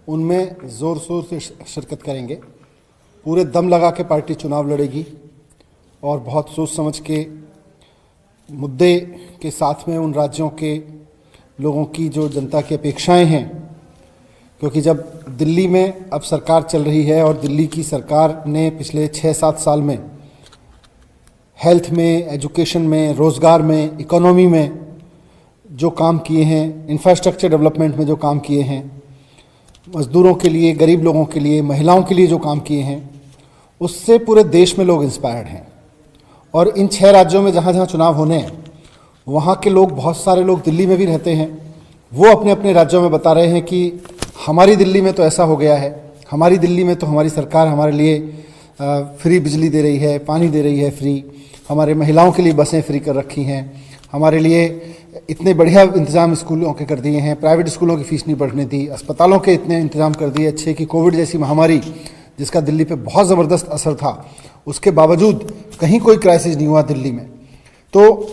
उनमें ज़ोर शोर से शिरकत करेंगे। पूरे दम लगा के पार्टी चुनाव लड़ेगी और बहुत सोच समझ के मुद्दे के साथ में उन राज्यों के लोगों की जो जनता की अपेक्षाएं हैं, क्योंकि जब दिल्ली में अब सरकार चल रही है और दिल्ली की सरकार ने पिछले 6-7 साल में हेल्थ में, एजुकेशन में, रोज़गार में, इकोनॉमी में जो काम किए हैं, इंफ्रास्ट्रक्चर डेवलपमेंट में जो काम किए हैं, मज़दूरों के लिए, गरीब लोगों के लिए, महिलाओं के लिए जो काम किए हैं, उससे पूरे देश में लोग इंस्पायर्ड हैं। और इन 6 राज्यों में जहाँ जहाँ चुनाव होने हैं, वहाँ के लोग, बहुत सारे लोग दिल्ली में भी रहते हैं, वो अपने अपने राज्यों में बता रहे हैं कि हमारी दिल्ली में तो ऐसा हो गया है, हमारी दिल्ली में तो हमारी सरकार हमारे लिए फ्री बिजली दे रही है, पानी दे रही है फ्री, हमारे महिलाओं के लिए बसें फ्री कर रखी हैं, हमारे लिए इतने बढ़िया इंतज़ाम स्कूलों के कर दिए हैं, प्राइवेट स्कूलों की फ़ीस नहीं बढ़ने दी, अस्पतालों के इतने इंतज़ाम कर दिए अच्छे कि कोविड जैसी महामारी जिसका दिल्ली पे बहुत ज़बरदस्त असर था, उसके बावजूद कहीं कोई क्राइसिस नहीं हुआ दिल्ली में। तो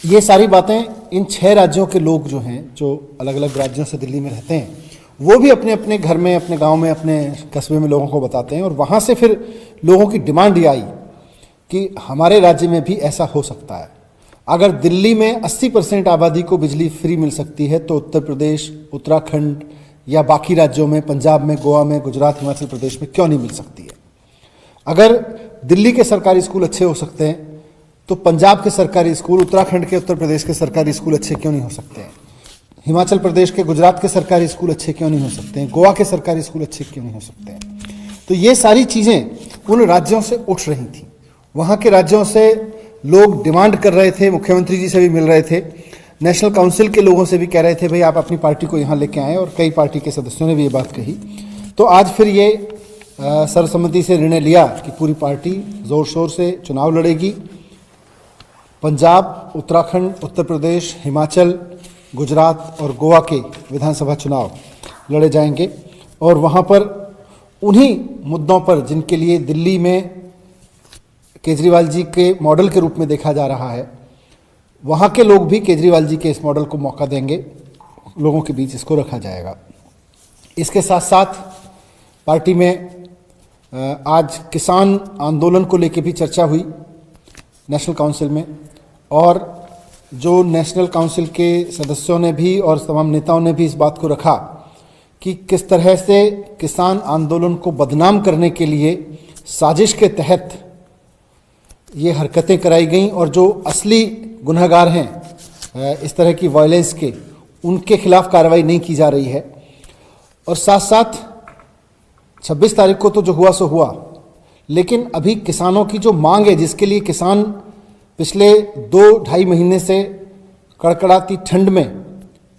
ये सारी बातें इन 6 राज्यों के लोग जो हैं, जो अलग अलग राज्यों से दिल्ली में रहते हैं, वो भी अपने अपने घर में, अपने गांव में, अपने कस्बे में लोगों को बताते हैं। और वहाँ से फिर लोगों की डिमांड ये आई कि हमारे राज्य में भी ऐसा हो सकता है। अगर दिल्ली में 80% आबादी को बिजली फ्री मिल सकती है, तो उत्तर प्रदेश, उत्तराखंड या बाकी राज्यों में, पंजाब में, गोवा में, गुजरात, हिमाचल प्रदेश में क्यों नहीं मिल सकती है? अगर दिल्ली के सरकारी स्कूल अच्छे हो सकते हैं, तो पंजाब के सरकारी स्कूल, उत्तराखंड के, उत्तर प्रदेश के सरकारी स्कूल अच्छे क्यों नहीं हो सकते हैं? हिमाचल प्रदेश के, गुजरात के सरकारी स्कूल अच्छे क्यों नहीं हो सकते हैं? गोवा के सरकारी स्कूल अच्छे क्यों नहीं हो सकते हैं? तो ये सारी चीज़ें उन राज्यों से उठ रही थी। वहाँ के राज्यों से लोग डिमांड कर रहे थे, मुख्यमंत्री जी से भी मिल रहे थे, नेशनल काउंसिल के लोगों से भी कह रहे थे भाई आप अपनी पार्टी को यहाँ लेके आएँ, और कई पार्टी के सदस्यों ने भी ये बात कही। तो आज फिर ये सर्वसम्मति से निर्णय लिया कि पूरी पार्टी ज़ोर शोर से चुनाव लड़ेगी। पंजाब, उत्तराखंड, उत्तर प्रदेश, हिमाचल, गुजरात और गोवा के विधानसभा चुनाव लड़े जाएंगे, और वहाँ पर उन्हीं मुद्दों पर जिनके लिए दिल्ली में केजरीवाल जी के मॉडल के रूप में देखा जा रहा है, वहाँ के लोग भी केजरीवाल जी के इस मॉडल को मौका देंगे, लोगों के बीच इसको रखा जाएगा। इसके साथ साथ पार्टी में आज किसान आंदोलन को लेकर भी चर्चा हुई नेशनल काउंसिल में, और जो नेशनल काउंसिल के सदस्यों ने भी और तमाम नेताओं ने भी इस बात को रखा कि किस तरह से किसान आंदोलन को बदनाम करने के लिए साजिश के तहत ये हरकतें कराई गईं, और जो असली गुनहगार हैं इस तरह की वायलेंस के, उनके खिलाफ कार्रवाई नहीं की जा रही है। और साथ साथ 26 तारीख को तो जो हुआ सो हुआ, लेकिन अभी किसानों की जो मांग है, जिसके लिए किसान पिछले 2-2.5 महीने से कड़कड़ाती ठंड में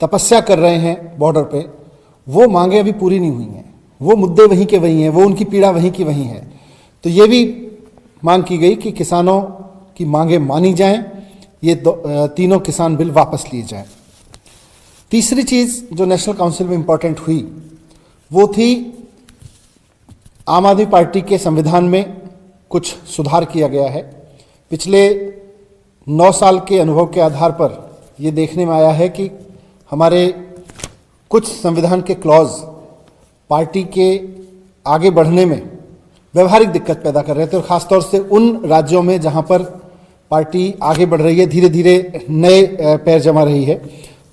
तपस्या कर रहे हैं बॉर्डर पे, वो मांगें अभी पूरी नहीं हुई हैं, वो मुद्दे वहीं के वहीं हैं, वो उनकी पीड़ा वहीं की वहीं है। तो ये भी मांग की गई कि किसानों की मांगें मानी जाएं, ये तीनों किसान बिल वापस लिए जाएं। तीसरी चीज़ जो नेशनल काउंसिल में इम्पॉर्टेंट हुई, वो थी आम आदमी पार्टी के संविधान में कुछ सुधार किया गया है। पिछले 9 साल के अनुभव के आधार पर ये देखने में आया है कि हमारे कुछ संविधान के क्लॉज पार्टी के आगे बढ़ने में व्यवहारिक दिक्कत पैदा कर रहे थे, और ख़ासतौर से उन राज्यों में जहाँ पर पार्टी आगे बढ़ रही है, धीरे धीरे नए पैर जमा रही है,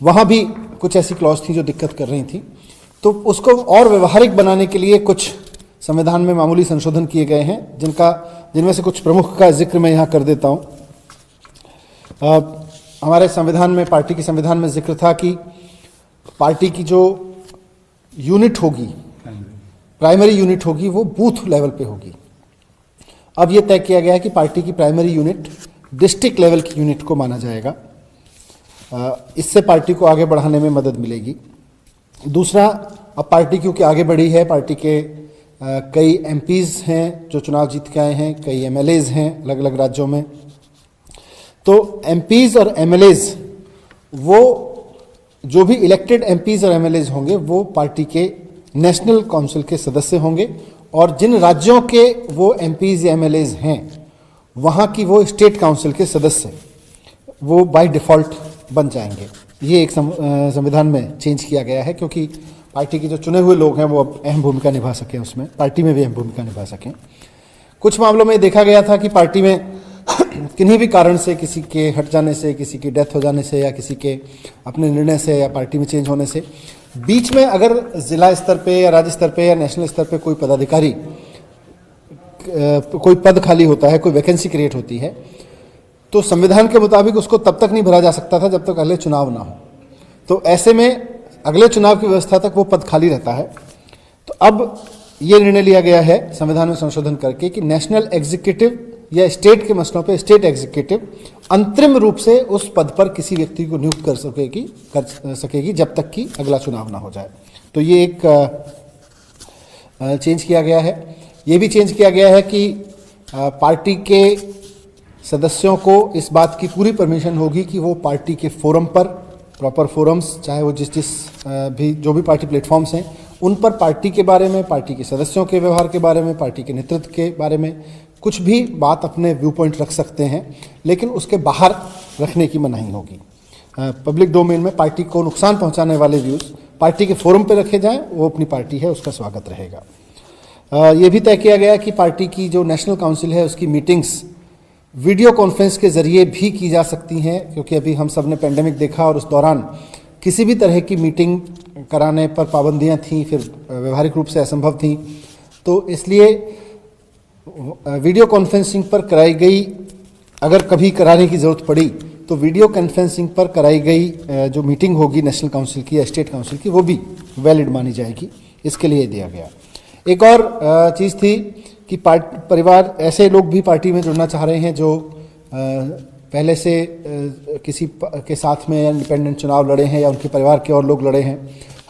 वहाँ भी कुछ ऐसी क्लॉज थी जो दिक्कत कर रही थी। तो उसको और व्यवहारिक बनाने के लिए कुछ संविधान में मामूली संशोधन किए गए हैं, जिनमें से कुछ प्रमुख का जिक्र मैं यहाँ कर देता हूँ। हमारे संविधान में, पार्टी के संविधान में जिक्र था कि पार्टी की जो यूनिट होगी, प्राइमरी यूनिट होगी, वो बूथ लेवल पे होगी। अब ये तय किया गया है कि पार्टी की प्राइमरी यूनिट डिस्ट्रिक्ट लेवल की यूनिट को माना जाएगा। इससे पार्टी को आगे बढ़ाने में मदद मिलेगी। दूसरा, अब पार्टी क्योंकि आगे बढ़ी है, पार्टी के कई एमपीज़ हैं जो चुनाव जीत के आए हैं, कई एमएलएज़ हैं अलग अलग राज्यों में। तो एमपीज़ और एमएलएज़, वो जो भी इलेक्टेड एमपीज़ और एमएलएज़ होंगे, वो पार्टी के नेशनल काउंसिल के सदस्य होंगे, और जिन राज्यों के वो एमपीज़ या एमएलएज़ हैं, वहाँ की वो स्टेट काउंसिल के सदस्य वो बाय डिफ़ॉल्ट बन जाएंगे। ये एक संविधान में चेंज किया गया है, क्योंकि पार्टी के जो चुने हुए लोग हैं वो अब अहम भूमिका निभा सकें, उसमें पार्टी में भी अहम भूमिका निभा सकें। कुछ मामलों में देखा गया था कि पार्टी में किन्हीं भी कारण से, किसी के हट जाने से, किसी की डेथ हो जाने से, या किसी के अपने निर्णय से, या पार्टी में चेंज होने से, बीच में अगर जिला स्तर पे या राज्य स्तर पे या नेशनल स्तर पे कोई पदाधिकारी, कोई पद खाली होता है, कोई वैकेंसी क्रिएट होती है, तो संविधान के मुताबिक उसको तब तक नहीं भरा जा सकता था जब तक अगले चुनाव ना हो। तो ऐसे में अगले चुनाव की व्यवस्था तक वो पद खाली रहता है। तो अब ये निर्णय लिया गया है संविधान में संशोधन करके कि नेशनल एग्जीक्यूटिव या स्टेट के मसलों पे स्टेट एग्जीक्यूटिव अंतरिम रूप से उस पद पर किसी व्यक्ति को नियुक्त कर सकेगी जब तक कि अगला चुनाव ना हो जाए। तो ये एक चेंज किया गया है। ये भी चेंज किया गया है कि पार्टी के सदस्यों को इस बात की पूरी परमिशन होगी कि वो पार्टी के फोरम पर, प्रॉपर फोरम्स, चाहे वो जो भी पार्टी प्लेटफॉर्म्स हैं, उन पर पार्टी के बारे में, पार्टी के सदस्यों के व्यवहार के बारे में, पार्टी के नेतृत्व के बारे में कुछ भी बात, अपने व्यू पॉइंट रख सकते हैं, लेकिन उसके बाहर रखने की मनाही होगी। पब्लिक डोमेन में पार्टी को नुकसान पहुंचाने वाले व्यूज़ पार्टी के फोरम पर रखे जाएं, वो अपनी पार्टी है, उसका स्वागत रहेगा। ये भी तय किया गया कि पार्टी की जो नेशनल काउंसिल है उसकी मीटिंग्स वीडियो कॉन्फ्रेंस के जरिए भी की जा सकती हैं, क्योंकि अभी हम सब ने पेंडेमिक देखा और उस दौरान किसी भी तरह की मीटिंग कराने पर पाबंदियां थीं, फिर व्यवहारिक रूप से असंभव थीं। तो इसलिए वीडियो कॉन्फ्रेंसिंग पर कराई गई, अगर कभी कराने की ज़रूरत पड़ी तो वीडियो कॉन्फ्रेंसिंग पर कराई गई जो मीटिंग होगी नेशनल काउंसिल की या स्टेट काउंसिल की, वो भी वैलिड मानी जाएगी। इसके लिए दिया गया। एक और चीज़ थी कि परिवार, ऐसे लोग भी पार्टी में जुड़ना चाह रहे हैं जो पहले से किसी के साथ में इंडिपेंडेंट चुनाव लड़े हैं या उनके परिवार के और लोग लड़े हैं।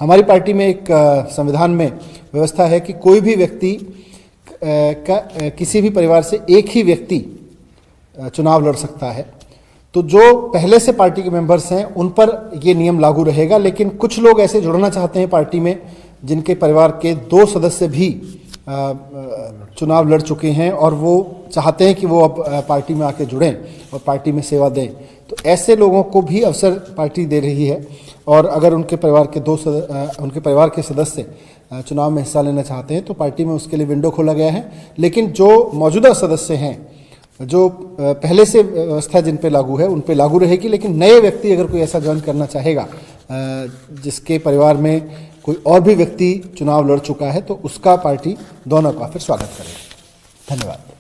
हमारी पार्टी में एक संविधान में व्यवस्था है कि कोई भी व्यक्ति किसी भी परिवार से एक ही व्यक्ति चुनाव लड़ सकता है। तो जो पहले से पार्टी के मेंबर्स हैं उन पर ये नियम लागू रहेगा, लेकिन कुछ लोग ऐसे जुड़ना चाहते हैं पार्टी में जिनके परिवार के 2 सदस्य भी चुनाव लड़ चुके हैं और वो चाहते हैं कि वो अब पार्टी में आके जुड़ें और पार्टी में सेवा दें। तो ऐसे लोगों को भी अवसर पार्टी दे रही है, और अगर उनके परिवार के सदस्य चुनाव में हिस्सा लेना चाहते हैं तो पार्टी में उसके लिए विंडो खोला गया है। लेकिन जो मौजूदा सदस्य हैं, जो पहले से व्यवस्था जिन पे लागू है उन पे लागू रहेगी, लेकिन नए व्यक्ति अगर कोई ऐसा ज्वाइन करना चाहेगा जिसके परिवार में कोई और भी व्यक्ति चुनाव लड़ चुका है, तो उसका पार्टी दोनों का फिर स्वागत करेगी। धन्यवाद।